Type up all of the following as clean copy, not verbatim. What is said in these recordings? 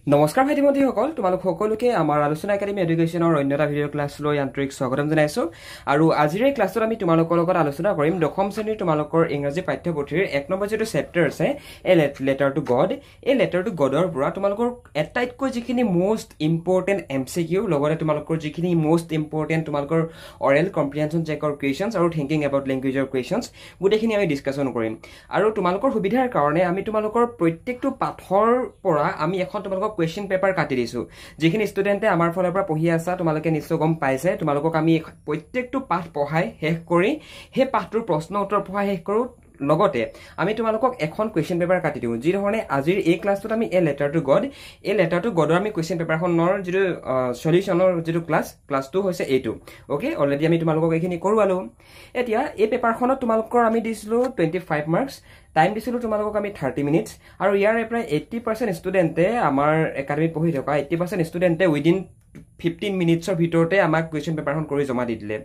নমস্কাৰ ভাইটি ভণ্টিসকল, তোমালোক সকলোকে আমাৰ আলোচনা একাডেমী এডুকেশ্যনৰ অন্যটা ভিডিঅ' ক্লাছলৈ আন্তৰিক স্বাগতম জনাইছোঁ। আৰু আজিৰ এই ক্লাছত আমি তোমালোকৰ লগত আলোচনা কৰিম দশম শ্ৰেণীৰ তোমালোকৰ ইংৰাজী পাঠ্যপুথিৰ 1 নম্বৰ যিটো চেপ্টাৰ আছে এ লেটাৰ টু গড। এই লেটাৰ টু গডৰ পৰা তোমালোকৰ এটাইতকৈ যিখিনি মোষ্ট ইম্পৰ্টেণ্ট MCQ, লগতে তোমালোকৰ যিখিনি মোষ্ট ইম্পৰ্টেণ্ট তোমালোকৰ অৰেল কম্প্ৰিহেনশ্যন চেকৰ কুৱেশ্যনছ আৰু থিংকিং এবাউট লেংগুৱেজৰ কুৱেশ্যনছ গোটেইখিনি আমি ডিছকাশ্যন কৰিম। আৰু তোমালোকৰ সুবিধাৰ কাৰণে আমি তোমালোকৰ প্ৰত্যেকটো পাঠৰ পৰা আমি এখন তোমালোকৰ কুৱেশ্যন পেপাৰ কাটি দিছোঁ। যিখিনি ষ্টুডেণ্টে আমাৰ ফালৰ পৰা পঢ়ি আছা তোমালোকে নিশ্চয় গম পাইছে। তোমালোকক আমি প্ৰত্যেকটো পাঠ পঢ়াই শেষ কৰি সেই পাঠটোৰ প্ৰশ্ন উত্তৰ পঢ়াই শেষ কৰোঁ। লগতে আমি তোমালোকক এখন কুৱেশ্যন পেপাৰ কাটি দিওঁ, যি ধৰণে আজিৰ এই ক্লাছটোত আমি এ লেটাৰ টু গড, এই লেটাৰ টু গডৰ আমি কুৱেশ্যন পেপাৰখনৰ যিটো সলিউশ্যনৰ যিটো ক্লাছটো হৈছে এইটো। অ'কে, অলৰেডি আমি তোমালোকক এইখিনি কৰোৱালোঁ। এতিয়া এই পেপাৰখনত তোমালোকৰ আমি দিছিলোঁ 25 মাৰ্কছ, টাইম দিছিলোঁ তোমালোকক আমি 30 মিনিটছ। আৰু ইয়াৰে প্ৰায় 80% ষ্টুডেণ্টে আমাৰ একাডেমীত পঢ়ি থকা 80% ষ্টুডেণ্টে উইদিন 15 মিনিটছৰ ভিতৰতে আমাক কুৱেশ্যন পেপাৰখন কৰি জমা দি দিলে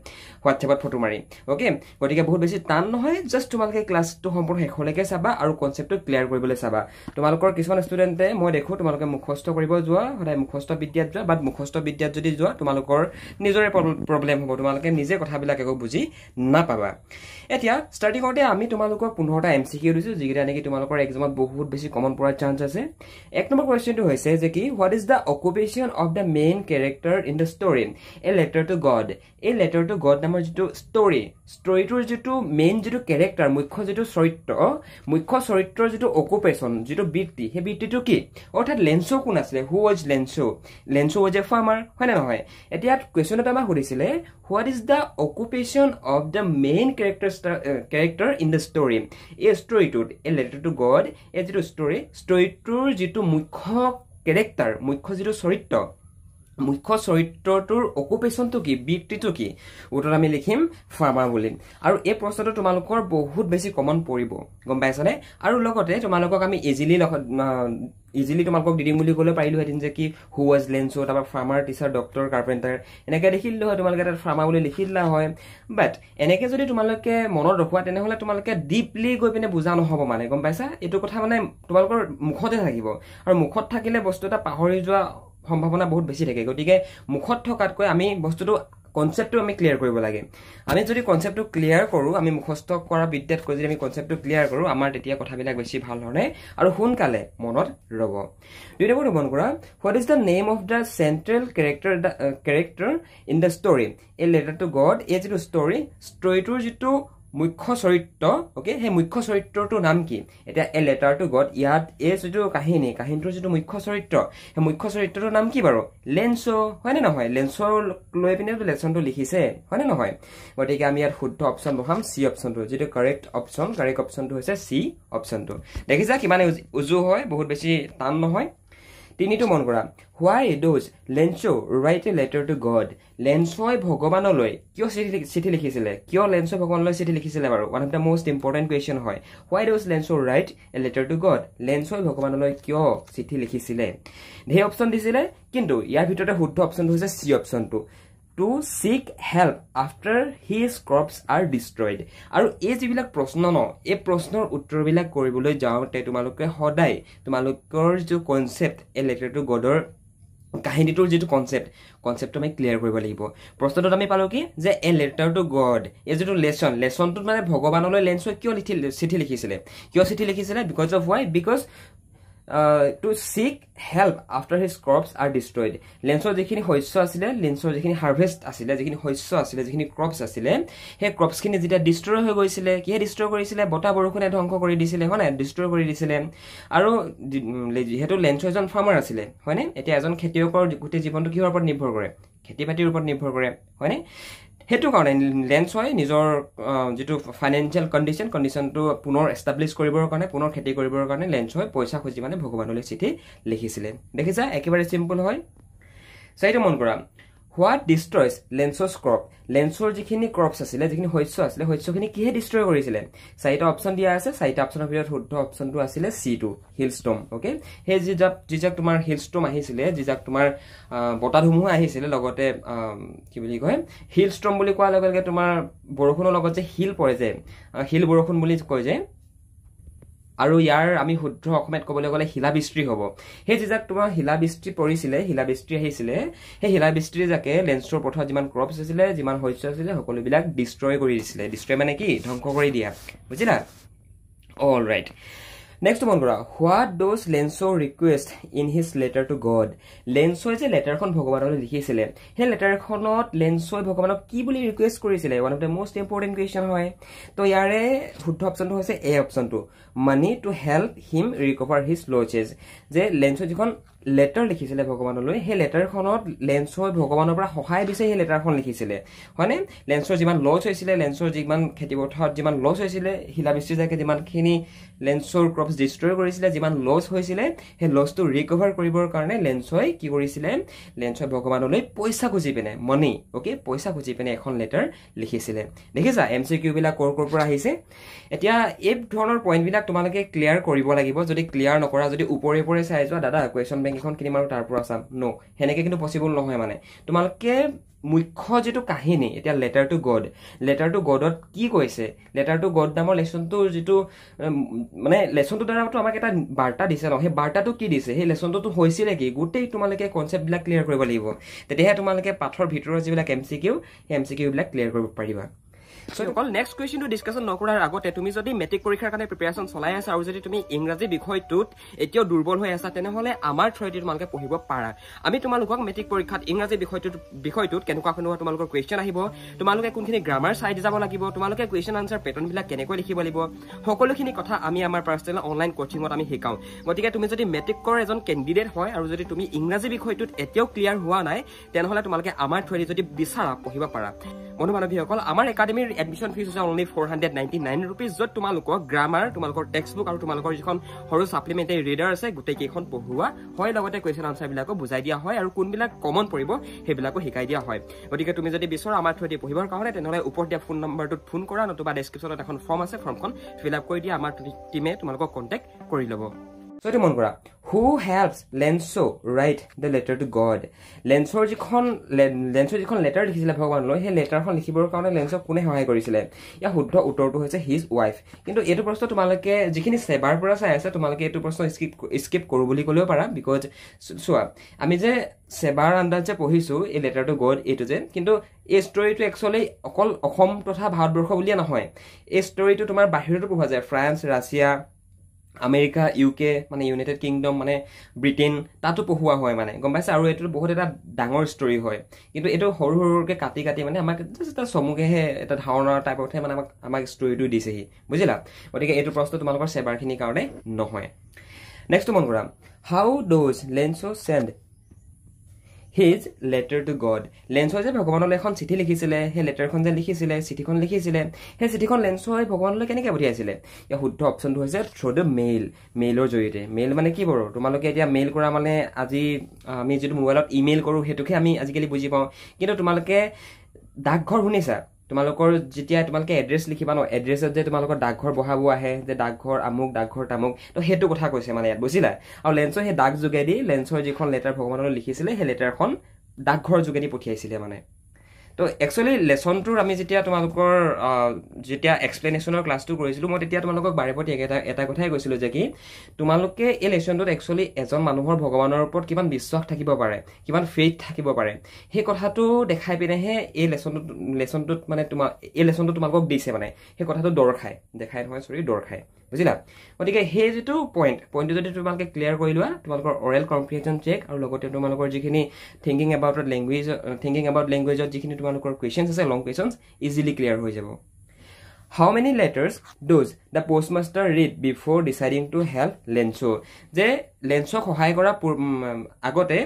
হোৱাটছএপত ফটো মাৰি। অ'কে, গতিকে বহুত বেছি টান নহয়, জাষ্ট তোমালোকে ক্লাছটো সম্পূৰ্ণ শেষলৈকে চাবা আৰু কনচেপ্টটো ক্লিয়াৰ কৰিবলৈ চাবা। তোমালোকৰ কিছুমান ষ্টুডেণ্টে মই দেখোঁ তোমালোকে মুখস্থ কৰিব যোৱা, সদায় মুখস্থ বিদ্যাত যোৱা, বাট মুখস্থ বিদ্যাত যদি যোৱা তোমালোকৰ নিজৰে প্ৰব্লেম হ'ব, তোমালোকে নিজে কথাবিলাক একো বুজি নাপাবা। এতিয়া ষ্টাৰ্টিঙতে আমি তোমালোকক 15টা MCQ দিছোঁ, যিকেইটা নেকি তোমালোকৰ এক্সামত বহুত বেছি কমন পৰাৰ চান্স আছে। 1 নম্বৰ কুৱেশ্যনটো হৈছে যে কি, what is the occupation of the main character in the story A letter to god. এই লেটাৰ টু গড নামৰ যিটো ষ্টৰীটোৰ যিটো মেইন যিটো কেৰেক্টাৰ, মুখ্য যিটো চৰিত্ৰৰ যিটো অকুপেশ্যন, যিটো বৃত্তি, সেই বৃত্তিটো কি? অৰ্থাৎ লেঞ্চো কোন আছিলে? Who was Lencho? Lencho was a farmer, হয় নে নহয়? এতিয়া কুৱেশ্যনটো আমাক সুধিছিলে what is the occupation of the main character in the story. এই ষ্টৰীটোত এই লেটাৰ টু গড, এই যিটো ষ্টৰীটোৰ যিটো মুখ্য কেৰেক্টাৰ, মুখ্য যিটো মুখ্য চৰিত্ৰটোৰ অকুপেশ্যনটো কি, বৃত্তিটো কি? উত্তৰত আমি লিখিম ফাৰ্মাৰ বুলি। আৰু এই প্ৰশ্নটো তোমালোকৰ বহুত বেছি কমন পৰিব, গম পাইছানে? আৰু লগতে তোমালোকক আমি ইজিলি তোমালোকক দি দিম বুলি ক'লে পাৰিলোহেঁতেন যে কি, হু ৱাজ লেঞ্চো, তাৰপৰা ফাৰ্মাৰ, টিচাৰ, ডক্টৰ, কাৰ্পেণ্টাৰ, এনেকৈ লিখি দিলোঁ হয়, তোমালোকে তাত ফাৰ্মাৰ বুলি লিখি দিলা হয়। বাট এনেকৈ যদি তোমালোকে মনত ৰখোৱা তেনেহ'লে তোমালোকে ডিপলি গৈ পিনে বুজা নহ'ব, মানে গম পাইছা? এইটো কথা মানে তোমালোকৰ মুখতে থাকিব, আৰু মুখত থাকিলে বস্তু এটা পাহৰি যোৱা সম্ভাৱনা বহুত বেছি থাকে। গতিকে মুখত থকাতকৈ আমি কনচেপ্টটো আমি ক্লিয়াৰ কৰিব লাগে। আমি যদি কনচেপ্টটো ক্লিয়াৰ কৰোঁ, আমি মুখস্থ কৰা বিদ্যাতকৈ যদি আমি কনচেপ্টটো ক্লিয়াৰ কৰোঁ, আমাৰ তেতিয়া কথাবিলাক বেছি ভাল ধৰণে আৰু সোনকালে মনত ৰ'ব। 2 নম্বৰটো মন কৰা, what is the name of the central character in the story A letter to god. এই যিটো ষ্টৰীটোৰ যিটো মুখ্য চৰিত্ৰ, অ'কে, সেই মুখ্য চৰিত্ৰটোৰ নাম কি? এতিয়া এ লেটাৰ টু গড, ইয়াত এই যিটো কাহিনীটোৰ যিটো মুখ্য চৰিত্ৰ, সেই মুখ্য চৰিত্ৰটোৰ নাম কি বাৰু? লেঞ্চো, হয়নে নহয়? লেঞ্চো লৈ পিনে লেচনটো লিখিছে, হয়নে নহয়? গতিকে আমি ইয়াত শুদ্ধ অপশ্যন বহাম চি অপশ্যনটো, যিটো কাৰেক্ট অপশ্যনটো হৈছে চি অপশ্যনটো। দেখিছা কিমান উজু হয়, বহুত বেছি টান নহয়। 3টো মন কৰা, why does Lencho write a letter to God. লেঞ্চই ভগৱানলৈ কিয় চিঠি লিখিছিলে? কিয় লেঞ্চই ভগৱানলৈ চিঠি লিখিছিলে বাৰু? One of the most important question হয়। Why does Lencho write a letter to God. লেঞ্চই ভগৱানলৈ কিয় চিঠি লিখিছিলে? ঢেৰ অপশ্যন দিছিলে, কিন্তু ইয়াৰ ভিতৰতে শুদ্ধ অপশ্যনটো হৈছে চি অপশ্যনটো, to seek help after his crops are destroyed. আৰু এই যিবিলাক প্ৰশ্ন এই প্ৰশ্নৰ উত্তৰবিলাক কৰিবলৈ যাওঁতে তোমালোকে সদায় তোমালোকৰ যিটো কনচেপ্ট, এই লেটাৰ টু গডৰ কাহিনীটোৰ যিটো কনচেপ্টটো আমি ক্লিয়াৰ কৰিব লাগিব। প্ৰশ্নটোত আমি পালোঁ কি, যে এ লেটাৰ টু গড, এই যিটো লেচনটোত মানে ভগৱানলৈ লেঞ্চই কিয় চিঠি লিখিছিলে? Because of why? Because to seek help after his crops are destroyed. লেঞ্চৰ যিখিনি শস্য আছিলে, লেঞ্চৰ যিখিনি হাৰ্ভেষ্ট আছিলে, যিখিনি শস্য আছিলে, যিখিনি ক্ৰপছ আছিলে, সেই ক্ৰপছখিনি যেতিয়া ডিষ্ট্ৰয় হৈ গৈছিলে, কিহে ডিষ্ট্ৰয় কৰিছিলে? বতাহ বৰষুণে ধ্বংস কৰি দিছিলে, হয় নাই? ডিষ্ট্ৰয় কৰি দিছিলে। আৰু যিহেতু লেঞ্চৰ এজন ফাৰ্মাৰ আছিলে, হয়নে? এতিয়া এজন খেতিয়কৰ গোটেই জীৱনটো কিহৰ ওপৰত নিৰ্ভৰ কৰে? খেতি বাতিৰ ওপৰত নিৰ্ভৰ কৰে, হয়নে? সেইটো কাৰণে লেঞ্চই নিজৰ যিটো ফাইনেন্সিয়েল কণ্ডিশ্যনটো পুনৰ এষ্টাব্লিছ কৰিবৰ কাৰণে, পুনৰ খেতি কৰিবৰ কাৰণে লেঞ্চই পইচা খুজি মানে ভগৱানলৈ চিঠি লিখিছিলে। দেখিছা, একেবাৰে চিম্পল হয়। 4টো মন কৰা, হোৱাট ডিষ্ট্ৰয়ছ লেঞ্চছ ক্ৰপ। লেঞ্চৰ যিখিনি ক্ৰপছ আছিলে, যিখিনি শস্য আছিলে, শস্যখিনি কিহে ডিষ্ট্ৰয় কৰিছিলে? 4টা অপশ্যন দিয়া আছে, 4টা অপশ্যনৰ ভিতৰত শুদ্ধ অপশ্যনটো আছিলে চিটো, হিলষ্টৰ্ম। অ'কে, সেই যিজাক তোমাৰ হিলষ্টৰ্ম আহিছিলে, যিজাক তোমাৰ বতাহ ধুমুহা আহিছিলে, লগতে কি বুলি কয়, হিলষ্টৰ্ম বুলি কোৱাৰ লগে লগে তোমাৰ বৰষুণৰ লগত যে শিল পৰে, যে শিল বৰষুণ বুলি কয় যে, আৰু ইয়াৰ আমি শুদ্ধ অসমীয়াত ক'বলৈ গ'লে শিলাবৃষ্টি হ'ব সেই যিজাক তোমাৰ শিলাবৃষ্টি পৰিছিলে শিলাবৃষ্টি আহিছিলে সেই শিলাবৃষ্টি যাকে লেন্সৰ পথত যিমান ক্ৰপছ আছিলে যিমান শস্য আছিলে সকলোবিলাক ডিষ্ট্ৰয় কৰি দিছিলে ডিষ্ট্ৰয় মানে কি ধ্বংস কৰি দিয়া বুজিলা অল ৰাইট নেক্সট মন কৰা what does Lencho request in his letter to God লেন্সই যে লেটাৰখন ভগৱানলৈ লিখিছিলে সেই লেটাৰখনত লেন্সই ভগৱানক কি বুলি ৰিকুৱেষ্ট কৰিছিলে one of the most important question হয় তো ইয়াৰে শুদ্ধ অপশ্যনটো হৈছে এ অপশ্যনটো money to help him recover his losses যে লেন্সই যিখন লেটাৰ লিখিছিলে ভগৱানলৈ সেই লেটাৰখনত লেন্সই ভগৱানৰ পৰা সহায় বিচাৰি সেই লেটাৰখন লিখিছিলে হয়নে লেন্সৰ যিমান লছ হৈছিলে লেন্সৰ যিমান খেতিপথাৰত যিমান লছ হৈছিলে শিলাবৃষ্টি যাকে যিমানখিনি লেন্সৰ ক্ৰপছ ডিষ্ট্ৰয় কৰিছিলে যিমান লছ হৈছিলে সেই লছটো ৰিকভাৰ কৰিবৰ কাৰণে লেন্সই কি কৰিছিলে লেন্সই ভগৱানলৈ পইচা খুজি পিনে মনি অ'কে পইচা খুজি পিনে এখন লেটাৰ লিখিছিলে দেখিছা MCQ বিলাক ক'ৰ পৰা আহিছে এতিয়া এই ধৰণৰ পইণ্টবিলাক তোমালোকে ক্লিয়াৰ কৰিব লাগিব যদি ক্লিয়াৰ নকৰা যদি ওপৰে ওপৰে চাই যোৱা দাদা কুৱেশ্যন বেংক এখন কিনিম আৰু তাৰ পৰা চাম নো সেনেকে কিন্তু পচিবল নহয় মানে তোমালোকে মুখ্য যেটো কাহিনী এতিয়া লেটাৰ টু গডত কি কৈছে লেটাৰ টু গড নামৰ লেসনটো যেটো মানে লেসনটো দ্বাৰাটো আমাক এটা বাৰ্তা দিছে ন সেই বাৰ্তাটো কি দিছে সেই লেসনটো হৈছিল কি গোটেই তোমালোকে কনসেপ্ট বিলাক ক্লিয়াৰ কৰিব লাগিব তেতিয়াহে তোমালোকে পাঠৰ ভিতৰৰ যিবিলাক MCQ সেই MCQ বিলাক ক্লিয়াৰ কৰিব পাৰিবা So, অকল নেক্সট কুৱেশ্যনটো ডিছকাছন নকৰাৰ আগতে তুমি যদি মেট্ৰিক পৰীক্ষাৰ কাৰণে প্ৰিপাৰেচন চলাই আছা আৰু যদি তুমি ইংৰাজী বিষয়টোত এতিয়াও দুৰ্বল হৈ আছা তেনেহ'লে আমাৰ থ্ৰুদি তোমালোকে পঢ়িব পাৰা আমি তোমালোকক মেট্ৰিক পৰীক্ষাত ইংৰাজী বিষয়টোত কেনেকুৱা তোমালোকৰ কুৱেশ্যন আহিব তোমালোকে কোনখিনি গ্ৰামাৰ চাইড যাব লাগিব তোমালোকে কুৱেশ্যন আনসাৰ পেটাৰ্ণবিলাক কেনেকৈ লিখিব লাগিব সকলোখিনি কথা আমি আমাৰ পাৰ্চনেল অনলাইন কোচিঙত আমি শিকাওঁ গতিকে তুমি যদি মেট্ৰিকৰ এজন কেণ্ডিডেট হয় আৰু যদি তুমি ইংৰাজী বিষয়টোত এতিয়াও ক্লিয়াৰ হোৱা নাই তেনেহ'লে তোমালোকে আমাৰ থ্ৰুদি যদি বিচাৰা পঢ়িব পাৰা বন্ধু বান্ধৱীসকল আমাৰ একাডেমীৰ এডমিশ্যন ফিজ হৈছে অনলি 499 rupees য'ত তোমালোকক গ্ৰামাৰ তোমালোকৰ টেক্সটবুক আৰু তোমালোকৰ যিখন সৰু সাপ্লিমেণ্টাৰী ৰিডাৰ আছে গোটেইকেইখন পঢ়ুৱা হয় লগতে কুৱেশ্যন আনসাৰবিলাকো বুজাই দিয়া হয় আৰু কোনবিলাক কমন পৰিব সেইবিলাকো শিকাই দিয়া হয় গতিকে তুমি যদি বিচৰা আমাৰ থ্ৰুদি পঢ়িবৰ কাৰণে তেনেহ'লে ওপৰত দিয়া ফোন নম্বৰটোত ফোন কৰা নতুবা ডেছক্ৰিপশ্যনত এখন ফৰ্ম আছে ফৰ্মখন ফিল আপ কৰি দিয়া আমাৰ টিমে তোমালোকক কণ্টেক্ট কৰি ল'ব So, মন কৰা who helps Lenso write the letter to God লেন্সৰ যিখন লেটাৰ লিখিছিলে ভগৱানলৈ সেই লেটাৰখন লিখিবৰ কাৰণে লেন্সক কোনে সহায় কৰিছিলে ইয়াৰ শুদ্ধ উত্তৰটো হৈছে হিজ ৱাইফ কিন্তু এইটো প্ৰশ্ন তোমালোকে যিখিনি সেবাৰ পৰা চাই আছে তোমালোকে এইটো প্ৰশ্ন স্কিপ কৰো বুলি ক'লেও পাৰা বিকজ চোৱা আমি যে সেবাৰ আন্দাজ যে পঢ়িছো এই লেটাৰ টু গড এইটো যে কিন্তু এই ষ্টৰিটো একচুৱেলি অকল অসম তথা ভাৰতবৰ্ষ বুলিয়ে নহয় এই ষ্টৰিটো তোমাৰ বাহিৰতো পঢ়া যায় ফ্ৰান্স ৰাছিয়া আমেৰিকা UK মানে ইউনাইটেড কিংডম মানে ব্ৰিটেইন তাতো পঢ়ুৱা হয় মানে গম পাইছে আৰু এইটো বহুত এটা ডাঙৰ ষ্টৰি হয় কিন্তু এইটো সৰু সৰুকে কাটি মানে আমাক এটা চমুকেহে এটা ধাৰণাৰ টাইপতহে মানে আমাক ষ্টৰিটো দিছেহি বুজিলা গতিকে এইটো প্ৰশ্ন তোমালোকৰ সেবাৰখিনিৰ কাৰণে নহয় নেক্সট মন কৰা how does Lencho send his letter to God লেন্সই যে ভগৱানলৈ এখন চিঠি লিখিছিলে সেই লেটাৰখন যে লিখিছিলে চিঠিখন লিখিছিলে সেই চিঠিখন লেন্সই ভগৱানলৈ কেনেকৈ পঠিয়াইছিলে ইয়াৰ শুদ্ধ অপশ্যনটো হৈছে থ্ৰু দ্য মেইলৰ জৰিয়তে মেইল মানে কি বাৰু তোমালোকে এতিয়া মেইল কৰা মানে আজি আমি যিটো মোবাইলত ইমেইল কৰোঁ সেইটোকে আমি আজিকালি বুজি পাওঁ কিন্তু তোমালোকে ডাকঘৰ শুনিছা তোমালোকৰ যেতিয়া তোমালোকে এড্ৰেছ লিখিবা ন এড্ৰেছত যে তোমালোকৰ ডাকঘৰ বহাব আহে যে ডাকঘৰ আমুক ডাকঘৰ তামুক তো সেইটো কথা কৈছে মানে ইয়াত বুজিলা আৰু লেন্সই সেই ডাক যোগেদি লেন্সৰ যিখন লেটাৰ ভগৱানলৈ লিখিছিলে সেই লেটাৰখন ডাকঘৰ যোগেদি পঠিয়াইছিলে মানে তো একচুৱেলি লেসনটোৰ আমি যেতিয়া তোমালোকৰ যেতিয়া এক্সপ্লেনেশ্যনৰ ক্লাছটো কৰিছিলোঁ মই তেতিয়া তোমালোকক বাৰে প্ৰতি এটা কথাই কৈছিলোঁ যে কি তোমালোকে এই লেসনটোত একচুৱেলি এজন মানুহৰ ভগৱানৰ ওপৰত কিমান বিশ্বাস থাকিব পাৰে কিমান ফেইথ থাকিব পাৰে সেই কথাটো দেখাই পিনেহে এই লেসনটোত মানে এই লেসনটো তোমালোকক দিছে মানে সেই কথাটো দেখাই নহয় দৰ খায় বুজিলা গতিকে সেই যিটো পইণ্টটো যদি তোমালোকে ক্লিয়াৰ কৰি লোৱা তোমালোকৰ অৰেল কম্প্ৰিহেনশ্যন চেক আৰু লগতে তোমালোকৰ যিখিনি থিংকিং এবাউট লেংগুৱেজত যিখিনি তোমালোকৰ কুৱেশ্যনছ আছে লং কুৱেশ্যনছ ইজিলি ক্লিয়াৰ হৈ যাব How many letters does the postmaster read before deciding to help Lenso? যে লেন্সক সহায় কৰা আগতে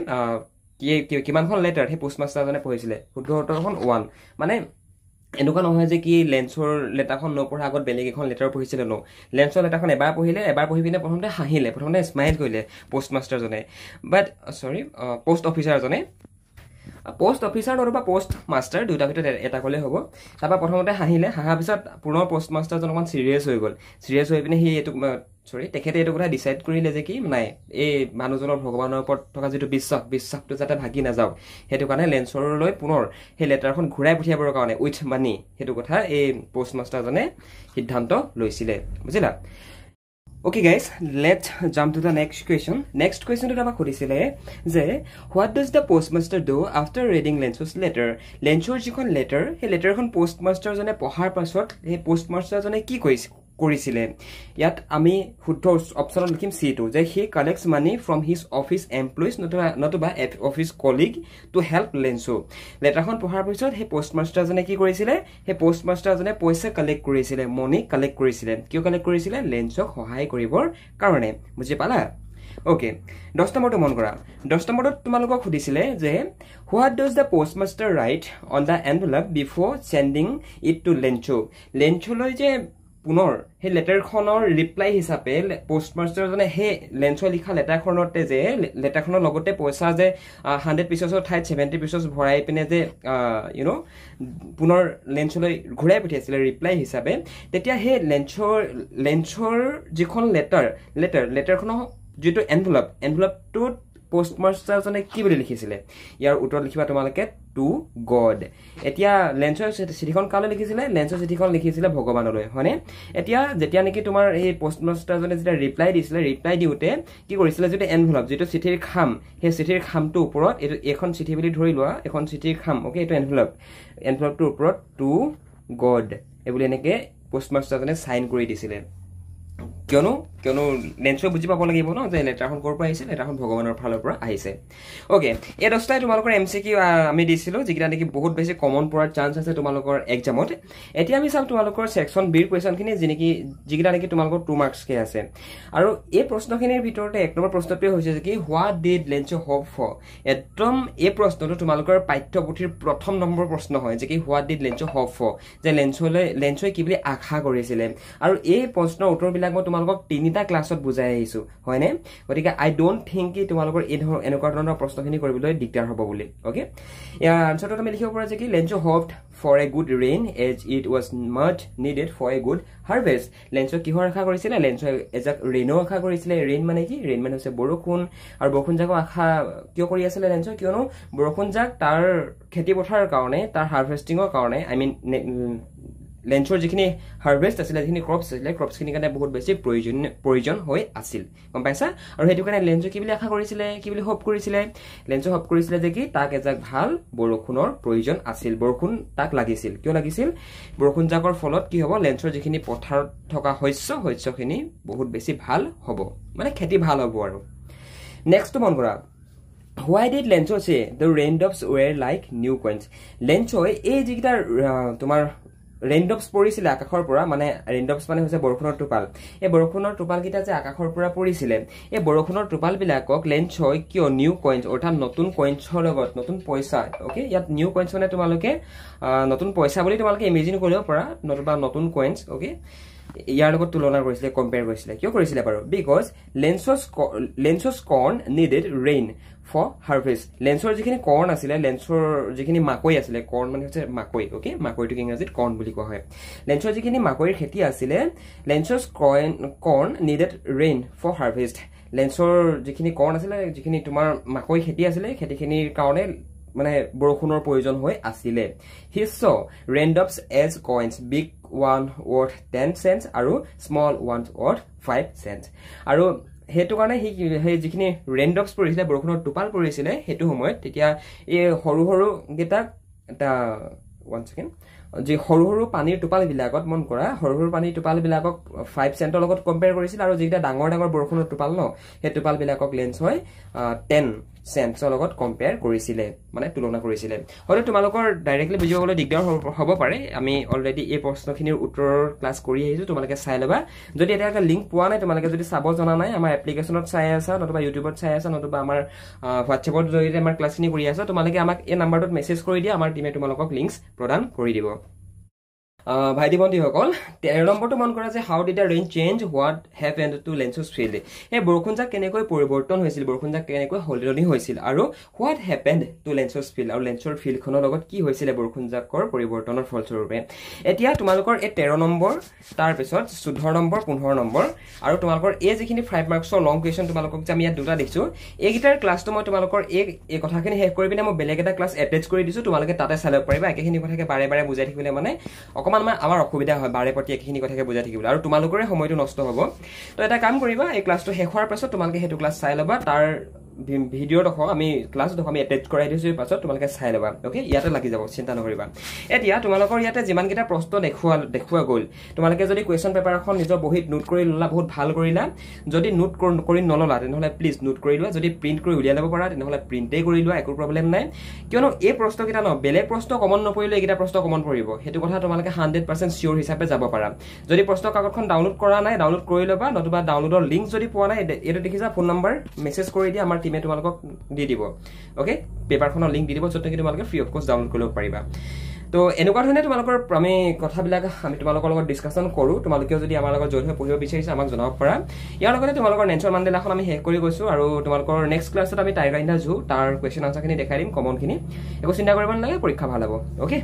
কিমানখন লেটাৰ সেই পোষ্টমাষ্টাৰজনে পঢ়িছিলে শুদ্ধ উত্তৰখন 1 মানে এনেকুৱা নহয় যে কি লেন্সৰ লেটাৰখন নপঢ়া আগত বেলেগ এখন লেটাৰ পঢ়িছিলে ন লেন্সৰ লেটাৰখন এবাৰ পঢ়ি পিনে প্ৰথমতে হাঁহিলে প্ৰথমতে স্মাইল কৰিলে পোষ্টমাষ্টাৰজনে পোষ্ট অফিচাৰজনে পোষ্ট অফিচাৰ নতুবা পোষ্ট মাষ্টাৰ দুটা ভিতৰত এটা ক'লে হ'ব তাৰপৰা প্ৰথমতে হাঁহিলে হাঁহাৰ পিছত পুনৰ পোষ্ট মাষ্টাৰজন অকণমান চিৰিয়াছ হৈ গ'ল চিৰিয়াছ হৈ পিনে তেখেতে এইটো কথা ডিচাইড কৰিলে যে কি নাই এই মানুহজনৰ ভগৱানৰ ওপৰত থকা যিটো বিশ্বাসটো যাতে ভাগি নাযাওক সেইটো কাৰণে লেন্সৰলৈ পুনৰ সেই লেটাৰখন ঘূৰাই পঠিয়াবৰ কাৰণে উইথ মানি সেইটো কথা এই পোষ্ট মাষ্টাৰজনে সিদ্ধান্ত লৈছিলে বুজিলা Okay guys, let's jump to the next question. Next question to আমাক খুদিছিলে যে what does the postmaster do after reading Lencho's letter? Lenchoৰ যিখন letter, সেই letterখন postmaster জনে পঢ়াৰ পাছত সেই postmaster জনে কি কৰিছিলে? ইয়াত আমি শুদ্ধ অপচনত লিখিম C2 যে he collects money from his office employees নতুবা office colleague to help Lencho. লেটাৰখন পঢ়াৰ পিছত সেই postmaster জনে কি কৰিছিলে? সেই postmaster জনে পইচা কালেক্ট কৰিছিলে, money কালেক্ট কৰিছিলে। কিয় কালেক্ট কৰিছিলে? Lenchoক সহায় কৰিবৰ কাৰণে। বুজি পালা? Okay, 10 নম্বৰটো মন কৰা। 10 নম্বৰত তোমালোকক খুদিছিলে যে what does the postmaster write on the envelope before sending it to Lencho? Lenchoলৈ যে পুনৰ হে লেটাৰখনৰ ৰিপ্লাই হিচাপে পোষ্টমাষ্টাৰ জনে হে লেঞ্চো লিখা লেটাৰখনতে যে লেটাৰখনৰ লগতে পইচা যে 100 পিছৰ ঠাইত 70 পিছৰ ভৰাই পিনে যে পুনৰ লেঞ্চলৈ ঘূৰাই পঠিয়াইছিল ৰিপ্লাই হিচাপে তেতিয়া হে লেঞ্চৰ যিখন লেটাৰখনৰ যেটো এনভেলপটো পোষ্টমাষ্টাৰ জনে কি বুলি লিখিছিলে ইয়াৰ উত্তৰ লিখিবা তোমালোকে টু গড এতিয়া লেঞ্চৰ চিঠিখন কালে লিখিছিলে লেঞ্চৰ চিঠিখন লিখিছিলে ভগৱানলৈ হয়নে এতিয়া যেতিয়া নেকি তোমাৰ এই পোষ্টমাষ্টাৰ জনে যেটা ৰিপ্লাই দিছিলে ৰিপ্লাই দিউতে কি কৰিছিলে যেটো এনভেলপ যেটো চিঠিৰ খাম সেই চিঠিৰ খামটো ওপৰত এখন চিঠি বুলি ধৰি লোৱা এখন চিঠিৰ খাম ওকে এটো এনভেলপটোৰ ওপৰত টু গড এবুলি এনেকে পোষ্টমাষ্টাৰ জনে সাইন কৰি দিছিলে কিয়নো লেঞ্চো বুজি পাব লাগিব ন যে লেটাৰখন কৰ পৰা আহিছে লেটাৰখন ভগৱানৰ ফালৰ পৰা আহিছে ওকে এই দস্তাই তোমালোকৰ এমসিকিউ আমি দিছিলো যিকিটা নেকি বহুত বেছি কমন পৰাৰ চান্স আছে তোমালোকৰ এক্সামত এতিয়া আমি চাম তোমালোকৰ সেকশন বি ৰ কোৱেশ্চনখিনি যিকিটা নেকি তোমালোকৰ 2 মাৰ্কস কে আছে আৰু এই প্ৰশ্নখিনিৰ ভিতৰতে এক নম্বৰ প্ৰশ্নটোৱে হৈছে যে কি what did Lencho hope for একদম এই প্ৰশ্নটো তোমালোকৰ পাঠ্যপুথিৰ প্ৰথম নম্বৰ প্ৰশ্ন হয় যে কি what did Lencho hope for যে লেঞ্চোই কি বুলি আশা কৰিছিলে আৰু এই প্ৰশ্নৰ উত্তৰবিলাক মই তোমালোকক তিনিটা ক্লাছত বুজাই আহিছো হয়নে গতিকে আই ডোন্ট থিংক কি তোমালোকৰ এনেকুৱা ধৰণৰ প্ৰশ্নখিনি কৰিবলৈ দিগদাৰ হ'ব বুলি ওকে ইয়াৰ আনসাৰটো আমি লিখিব পাৰো যে কি Lencho hoped for a good rain as it was much needed for a good harvest Lencho কিহৰ আশা কৰিছিলে লেঞ্চো এজাক ৰেইনৰ আশা কৰিছিলে ৰেইন মানে কি ৰেইন মানে হৈছে বৰষুণ আৰু বৰষুণ জাকৰ আশা কিয় কৰি আছিল লেঞ্চো কিয়নো বৰষুণ জাক তাৰ খেতি পথাৰৰ কাৰণে তাৰ হাৰভেষ্টিংৰ কাৰণে আই মিন লেঞ্চৰ যিখিনি হাৰভেষ্ট আছিল যিখিনি ক্ৰপছখিনি কাৰণে বহুত বেছি প্ৰয়োজন হৈ আছিল গম পাইছা আৰু হেতু কাৰণে লেঞ্চো কি বুলি আশা কৰিছিলে কি বুলি হোপ কৰিছিলে লেঞ্চো হোপ কৰিছিলে যে কি তাক এজাক ভাল বৰষুণৰ প্ৰয়োজন আছিল বৰষুণ তাক লাগিছিল কিয় লাগিছিল বৰষুণ জাকৰ ফলত কি হ'ব লেঞ্চৰ যিখিনি পথাৰত থকা শস্যখিনি বহুত বেছি ভাল হ'ব মানে খেতি ভাল হ'ব আৰু নেক্সট মন কৰা Why did Lencho say the raindrops were like new coins? Lencho এই যিটা তোমাৰ ৰেইনড্ৰপছ পৰিছিলে আকাশৰ পৰা মানে ৰেইনড্ৰপছ মানে হৈছে বৰষুণৰ টোপাল এই বৰষুণৰ টোপাল কিটা যে আকাশৰ পৰা পৰিছিলে এই বৰষুণৰ টোপাল বিলাকক লেঞ্চই কিয় নিউ কইন্স অৰ্থাৎ নতুন কইন্সৰ লগত নতুন পইচা ওকে ইয়াত নিউ কইন্স মানে তোমালোকে নতুন পইচা বুলি তোমালোকে ইমেজিন কৰিব পাৰা নতুবা নতুন কইন্স ওকে ইয়াৰ লগত তুলনা কৰিছিলে কম্পেয়াৰ কৰিছিলে কিয় কৰিছিলে বাৰু because Lencho's corn needed rain for harvest লেঞ্চৰ যিখিনি কৰ্ন আছিলে লেঞ্চৰ যিখিনি মাকৈ আছিলে কৰ্ন মানে হৈছে মাকৈ ওকে মাকৈটোক ইংৰাজীত কৰ্ন বুলি কোৱা হয় লেঞ্চৰ যিখিনি মাকৈৰ খেতি আছিলে Lencho's corn needed rain for harvest লেঞ্চৰ যিখিনি কৰ্ন আছিলে যিখিনি তোমাৰ মাকৈ খেতি আছিলে খেতিখিনিৰ কাৰণে মানে বৰষুণৰ প্ৰয়োজন হৈ আছিলে he saw raindrops as coins big one worth 10 cents আৰু small one worth 5 cents আৰু হেতু কাৰণে হে যিখিনি ৰেইনড্ৰপছ পৰিছিলে বৰষুণৰ টোপাল পৰিছিলে হেতু সময়ত তেতিয়া এই সৰু গেটা এটা 1 সেকেন্ড যে সৰু পানীৰ টোপাল বিলাকত মন কৰা সৰু পানীৰ টোপাল বিলাকক 5 সেন্টৰ লগত কম্পেয়াৰ কৰিছিল আৰু যেটা ডাঙৰ বৰষুণৰ টোপাল ন হে টোপাল বিলাকক লেন্স হয় 10 সেন্টৰ লগত কম্পেয়াৰ কৰিছিলে মানে তুলনা কৰিছিলে হয়তো তোমালোকৰ ডাইৰেক্টলি বুজিবলৈ দিগদাৰ হ'ব পাৰে আমি অলৰেডি এই প্ৰশ্নখিনিৰ উত্তৰৰ ক্লাছ কৰি আহিছো তোমালোকে চাই লবা যদি এটা লিংক পোৱা নাই তোমালোকে যদি চাব জনা নাই আমাৰ এপ্লিকেশনত চাই আছা নতুবা ইউটিউবত চাই আছা নতুবা আমাৰ হোৱাটছএপত জৰিয়তে আমাৰ ক্লাছখিনি কৰি আছা তোমালোকে আমাক এই নাম্বাৰটোত মেছেজ কৰি দিয়া আমাৰ টিমে তোমালোকক লিংকছ প্ৰদান কৰি দিব ভাইটি বন্ধু সকল 13 নম্বৰটো মন কৰা যে how did the rain change what happened to Lencho's field এই বৰষুণ জাক কেনেকৈ পৰিৱৰ্তন হৈছিল বৰষুণ জাক কেনেকৈ সলনি হৈছিল আৰু what happened to Lencho's field আৰু লেঞ্চৰ ফিল্ডখনৰ লগত কি হৈছিল বৰষুণ জাকৰ পৰিৱৰ্তনৰ ফলস্বৰূপে এতিয়া তোমালোকৰ এই 13 নম্বৰ তাৰ পিছত 14 নম্বৰ 15 নম্বৰ আৰু তোমালোকৰ এই যিখিনি 5 মাৰ্কছৰ লং কোৱেশ্চন তোমালোকক যে আমি ইয়াত দুটা দেখিছো এই গিটাৰ ক্লাছটো মই তোমালোকৰ এই কথাখিনি শেষ কৰি পিনে মই বেলেগ এটা ক্লাছ এটাচ কৰি দিছো তোমালোকে তাতে চাই লব পাৰিবা একেখিনি কথাকে বাৰে বুজাই থাকিলে মানে অকমান আমাৰ অসুবিধা হয় বাৰে প্ৰতি একেখিনি কথাকে বুজাই থাকিবলৈ আৰু তোমালোকৰে সময়টো নষ্ট হ'ব তো এটা কাম কৰিবা এই ক্লাছটো শেষ হোৱাৰ পাছত তোমালোকে সেইটো ক্লাছ চাই ল'বা তাৰ ভিডিঅ' দেখো আমি ক্লাছ দেখো আমি এটেচ কৰাই দিছো পাছত তোমালোকে চাই ল'বা ওকে ইয়াতে লাগি যাব চিন্তা নকৰিবা এতিয়া তোমালোকৰ ইয়াতে যিমানকেইটা প্ৰশ্ন দেখুৱা গ'ল তোমালোকে যদি কুৱেশ্যন পেপাৰ এখন নিজৰ বহিত নোট কৰি ল'লা বহুত ভাল কৰিলা যদি নোট কৰি নললা তেনেহ'লে প্লিজ নোট কৰি লোৱা যদি প্ৰিণ্ট কৰি উলিয়াই ল'ব পাৰা তেনেহ'লে প্ৰিণ্টেই কৰি লোৱা একো প্ৰব্লেম নাই কিয়নো এই প্ৰশ্নকেইটা ন বেলেগ প্ৰশ্ন কমন নপৰিলে এইকেইটা প্ৰশ্ন কমন পৰিব সেইটো কথা তোমালোকে 100% চিয়ৰ হিচাপে যাব পাৰা যদি প্ৰশ্ন কাকতখন ডাউনলোড কৰা নাই ডাউনলোড কৰি ল'বা নতুবা ডাউনলোডৰ লিংক যদি পোৱা নাই এইটো দেখিছা ফোন নম্বৰ মেছেজ কৰি দিয়া আমাৰ টিমে তোমালোকক দি দিব ওকে পেপাৰখনৰ লিংক দি দিব য'ত তোমালোকে ফ্ৰী অফ কষ্ট ডাউনলোড কৰিব পাৰিবা তো এনেকুৱা ধৰণে তোমালোকৰ আমি কথাবিলাক আমি তোমালোকৰ লগত ডিছকাশ্যন কৰোঁ তোমালোকেও যদি আমাৰ লগত জড়িত হৈ পঢ়িব বিচাৰিছা আমাক জনাব পাৰা ইয়াৰ লগতে তোমালোকৰ নেলছন মাণ্ডেলাখন আমি শেষ কৰি গৈছোঁ আৰু তোমালোকৰ নেক্সট ক্লাছত আমি টাইগাৰ ইন দ্য জু তাৰ কুৱেশ্যন আনচাৰখিনি দেখাই দিম কমনখিনি একো চিন্তা কৰিব নালাগে পৰীক্ষা ভাল হ'ব ওকে